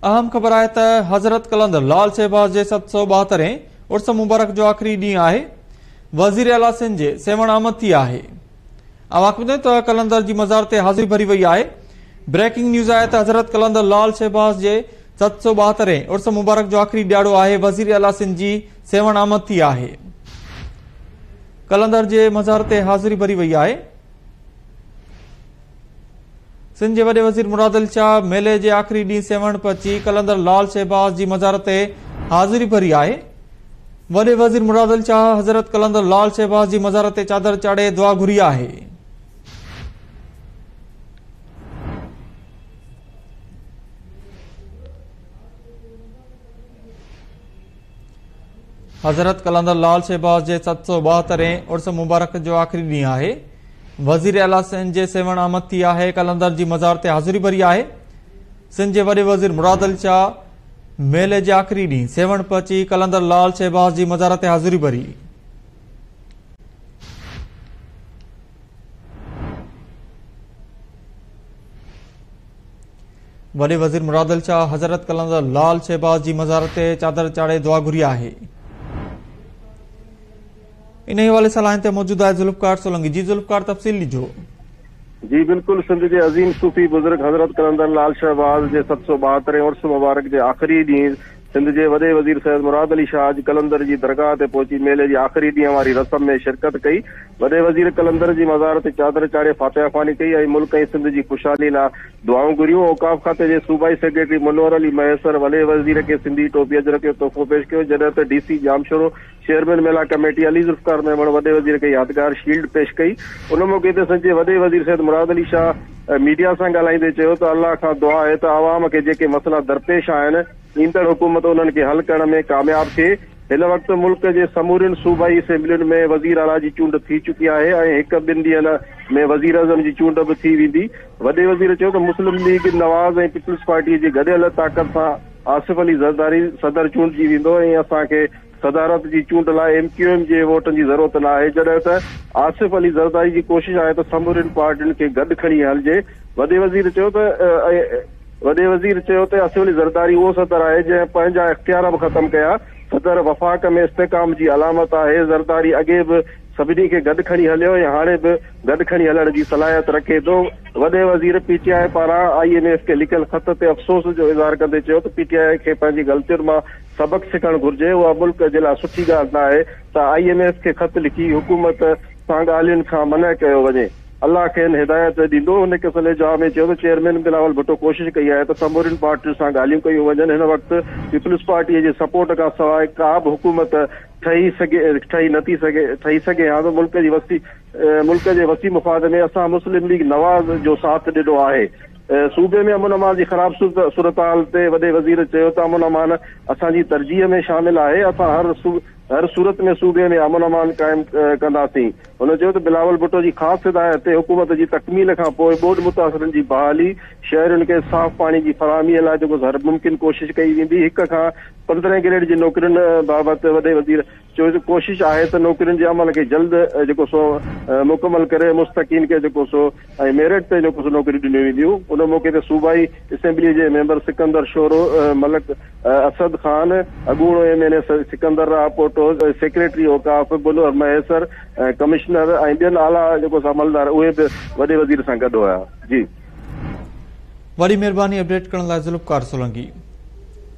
अहम ख़बर आहे त हज़रत कलंदर लाल शहबाज जे 772 उर्स मुबारक जो आख़िरी ॾींहुं आहे। वज़ीर आला सिंध जे सेवण आमद थी आहे। त कलंदर जी मज़ार ते हाज़िरी भरी वई आहे। ब्रेकिंग न्यूज़ आहे त हज़रत कलंदर लाल शहबाज जे 772 उर्स मुबारक जो आख़िरी ॾियारो आहे। वज़ीर आला सिंध जी सेवण आमद थी आहे। कलंदर जे मज़ार ते हाज़िरी भरी वई आहे। सिंध जे वॾे वज़ीर मुराद अली शाह मेले जे आख़िरी ॾींहुं सेवण पहुची कलंदर लाल शहबाज जी मज़ार ते हाज़िरी भरी आहे। वॾे वज़ीर मुराद अली शाह हज़रत कलंदर लाल शहबाज जी मज़ार ते चादर चाढ़े दुआ घुरी आहे। हज़रत कलंदर लाल शहबाज जे 772 उर्स मुबारक जो आख़िरी ॾींहुं आहे। वज़ीर आला सिंध जे सेवण आमद थी आहे। कलंदर जी मज़ार ते हाज़िरी भरी आहे। सिंध जे वॾे वज़ीर मुराद अली शाह मेले जे आख़िरी ॾींहुं सेवण पहुची कलंदर लाल शहबाज जी मज़ार ते हाज़िरी भरी। वॾे वज़ीर मुराद अली शाह हज़रत कलंदर लाल शहबाज जी मज़ार ते चादर चाढ़े दुआ घुरी आहे। इन हवाले सां लाइन ते मौजूद आहे ज़ुल्फ़कार सोलंकी। जी ज़ुल्फ़कार, तफ़सील ॾिजो। जी बिल्कुल, सिंध के अजीम सूफ़ी बुजुर्ग हज़रत कलंदर लाल शहबाज के 772 उर्स मुबारक के आख़िरी ॾींहुं सिंध के वॾे वज़ीर सैयद मुराद अली शाह कलंदर की दरगाह ते पहुची मेले की आख़िरी ॾींहं वारी रस्म में शिरकत कई। वॾे वज़ीर कलंदर की मज़ार ते चादर चाढ़े फातिहा ख़्वानी कई ऐं मुल्क ऐं सिंध की खुशहाली लाइ दुआऊं घुरियूं। औकाफ़ खाते के सूबाई सेक्रेटरी मुनवर अली मैसर वॾे वज़ीर के सिंधी टोपी अजर के तोहफ़ो पेश कियो, जॾहिं त DC जामशोरो चेयरमैन मेला कमेटी अली ज़ुल्फ़कार मेमण वॾे वज़ीर खे यादगार शील्ड पेश कई। उन मौक़े ते सिंध जे वॾे वज़ीर सैयद मुराद अली शाह मीडिया सां ॻाल्हाईंदे चयो त अल्लाह खां दुआ आहे त आवाम खे जेके मसइला दरपेश आहिनि ईंदड़ हुकूमत उन्हनि खे हल करण में कामयाब थिए। हिन वक़्तु मुल्क जे समूरियुनि सूबाई असेंबलियुनि में वज़ीर आला जी चूंड थी चुकी आहे ऐं हिकु ॿिनि ॾींहनि में वज़ीर आज़म जी चूंड बि थी वेंदी। वॾे वज़ीर चयो त मुस्लिम लीग नवाज़ ऐं पीपल्स पार्टी जी गॾियल ताक़त सां आसिफ अली ज़रदारी सदर चूंडजी वेंदो ऐं असांखे सदारत जी चूंड लाइ MQM जे वोटनि जी ज़रूरत न आहे, जॾहिं त आसिफ अली ज़रदारी जी कोशिशि आहे त समूरियुनि पार्टियुनि खे गॾु खणी हलिजे। वॾे वज़ीर चयो त आसिफ अली ज़रदारी उहो सदर आहे जंहिं पंहिंजा इख़्तियार बि ख़तमु कया। सदर वफ़ाक़ में इस्तेकाम जी अलामत आहे। ज़रदारी अॻे बि सभिनी खे गॾु खणी हलियो ऐं हाणे बि गॾु खणी हलण जी सलाहियत रखे थो। वॾे वज़ीर PTI पारां IMF खे लिखियल ख़त ते अफ़सोस जो इज़हार कंदे चयो त PTI खे पंहिंजी ग़लतियुनि मां सबक़ सिखणु घुर्जे। उहा मुल्क जे लाइ सुठी ॻाल्हि न आहे त IMF खे ख़त लिखी हुकूमत सां ॻाल्हियुनि खां मना कयो वञे। अल्लाह खे हिदायत ॾींदो। हुन किसले जवाब में चयो त चेयरमैन बिलावल भुट्टो कोशिशि कई आहे त समूरियुनि पार्टियुनि सां ॻाल्हियूं कयूं वञनि। हिन वक़्तु पीपल्स पार्टीअ जे सपोर्ट खां सवाइ का बि हुकूमत ठही सघे हा त मुल्क जे वसी मुफ़ाद में असां मुस्लिम लीग नवाज़ जो साथ ॾिनो आहे। सूबे में अमन अमान जी ख़राब सूरतहाल ते वॾे वज़ीर चयो त अमन अमान असांजी तरजीह में शामिल आहे। असां हर सूरत में सूबे में अमन अमान क़ाइमु कंदासीं। हुन चयो त बिलावल भुट्टो जी ख़ासि हिदायत ते हुकूमत जी तकमील खां पोइ ॿोॾि मुतासिरनि जी बहाली, शहरुनि खे साफ़ पाणी जी फराहमीअ लाइ जेको हर मुमकिन कोशिशि कई वेंदी। 1 खां 15 ग्रेड जी नौकरियुनि बाबति वॾे वज़ीर चयो त कोशिशि आहे त नौकरियुनि जे अमल खे जल्द जेको सो मुकमल करे मुस्तक़ीन खे जेको सो ऐं मेरिट ते जेको सो नौकरियूं ॾिनियूं वेंदियूं। उन मौक़े ते सूबाई असेंबली जे मेंबर सिकंदर शोरो, मलक असद खान, अॻूणो MNA सिकंदर रापोटो, सेक्रेटरी औकाफ़ मुनवर मैसर, कमिश्नर ऐं ॿियनि आला जेको अमलदार उहे बि वॾे वज़ीर सां गॾु हुया। जी, वॾी महिरबानी अपडेट करण लाइ ज़ुल्फ़कार सोलंकी।